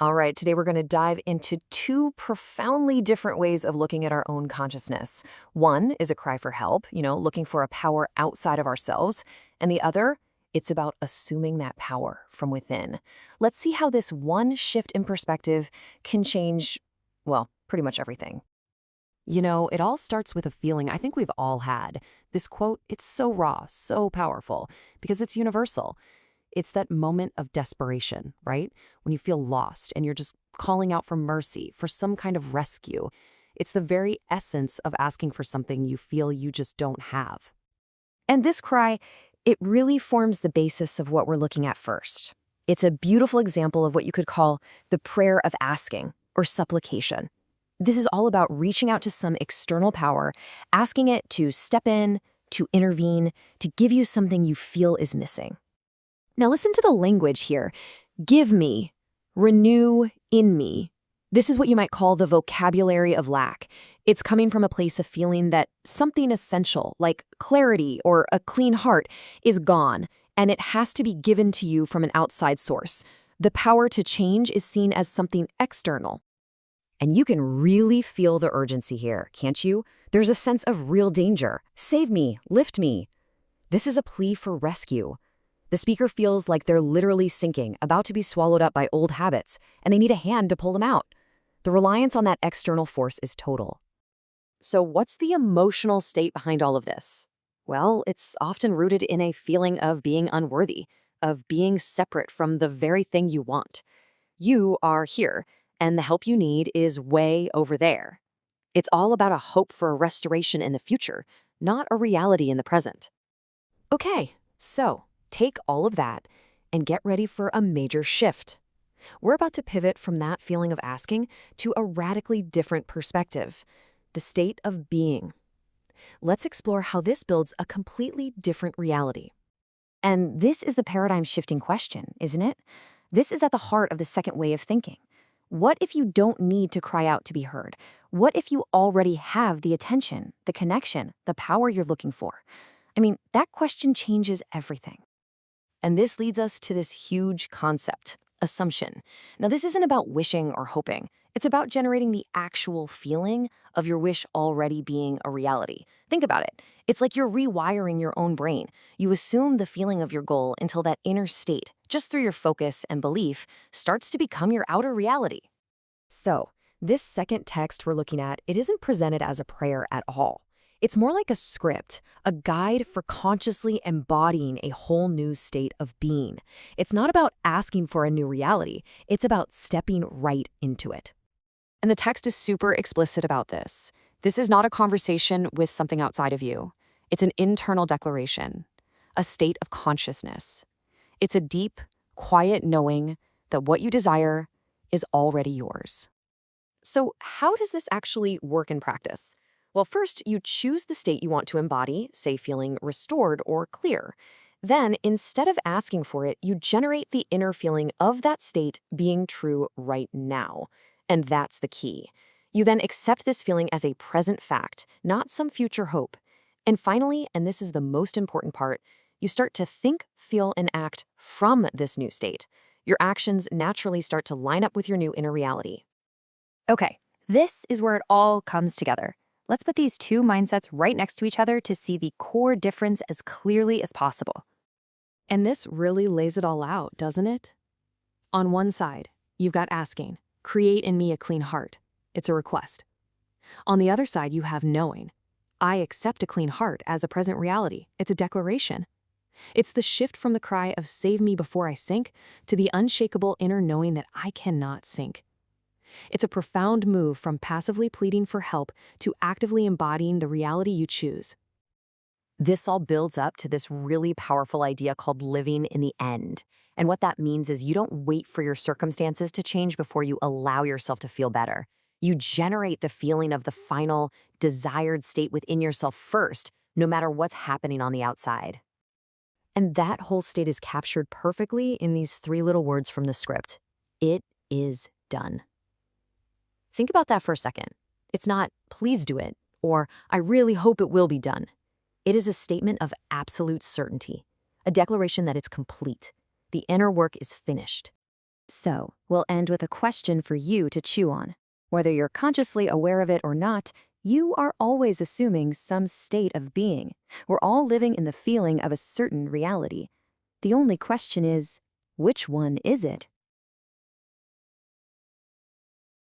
All right, today we're going to dive into two profoundly different ways of looking at our own consciousness. One is a cry for help, looking for a power outside of ourselves. And the other, it's about assuming that power from within. Let's see how this one shift in perspective can change, well, pretty much everything. It all starts with a feeling I think we've all had. This quote, it's so raw, so powerful, because it's universal. It's that moment of desperation, right? When you feel lost and you're just calling out for mercy, for some kind of rescue. It's the very essence of asking for something you feel you just don't have. And this cry, it really forms the basis of what we're looking at first. It's a beautiful example of what you could call the prayer of asking or supplication. This is all about reaching out to some external power, asking it to step in, to intervene, to give you something you feel is missing. Now listen to the language here. Give me, renew in me. This is what you might call the vocabulary of lack. It's coming from a place of feeling that something essential, like clarity or a clean heart, is gone, and it has to be given to you from an outside source. The power to change is seen as something external. And you can really feel the urgency here, can't you? There's a sense of real danger. Save me, lift me. This is a plea for rescue. The speaker feels like they're literally sinking, about to be swallowed up by old habits, and they need a hand to pull them out. The reliance on that external force is total. So what's the emotional state behind all of this? Well, it's often rooted in a feeling of being unworthy, of being separate from the very thing you want. You are here, and the help you need is way over there. It's all about a hope for a restoration in the future, not a reality in the present. Okay, so take all of that and get ready for a major shift. We're about to pivot from that feeling of asking to a radically different perspective, the state of being. Let's explore how this builds a completely different reality. And this is the paradigm-shifting question, isn't it? This is at the heart of the second way of thinking. What if you don't need to cry out to be heard? What if you already have the attention, the connection, the power you're looking for? That question changes everything. And this leads us to this huge concept, assumption. Now, this isn't about wishing or hoping. It's about generating the actual feeling of your wish already being a reality. Think about it. It's like you're rewiring your own brain. You assume the feeling of your goal until that inner state, just through your focus and belief, starts to become your outer reality. So, this second text we're looking at, it isn't presented as a prayer at all. It's more like a script, a guide for consciously embodying a whole new state of being. It's not about asking for a new reality. It's about stepping right into it. And the text is super explicit about this. This is not a conversation with something outside of you. It's an internal declaration, a state of consciousness. It's a deep, quiet knowing that what you desire is already yours. So how does this actually work in practice? Well, first, you choose the state you want to embody, say feeling restored or clear. Then, instead of asking for it, you generate the inner feeling of that state being true right now. And that's the key. You then accept this feeling as a present fact, not some future hope. And finally, and this is the most important part, you start to think, feel, and act from this new state. Your actions naturally start to line up with your new inner reality. Okay, this is where it all comes together. Let's put these two mindsets right next to each other to see the core difference as clearly as possible. And this really lays it all out, doesn't it? On one side, you've got asking, create in me a clean heart. It's a request. On the other side, you have knowing. I accept a clean heart as a present reality. It's a declaration. It's the shift from the cry of save me before I sink to the unshakable inner knowing that I cannot sink. It's a profound move from passively pleading for help to actively embodying the reality you choose. This all builds up to this really powerful idea called living in the end. And what that means is you don't wait for your circumstances to change before you allow yourself to feel better. You generate the feeling of the final, desired state within yourself first, no matter what's happening on the outside. And that whole state is captured perfectly in these three little words from the script. It is done. Think about that for a second. It's not, please do it, or I really hope it will be done. It is a statement of absolute certainty, a declaration that it's complete. The inner work is finished. So, we'll end with a question for you to chew on. Whether you're consciously aware of it or not, you are always assuming some state of being. We're all living in the feeling of a certain reality. The only question is, which one is it?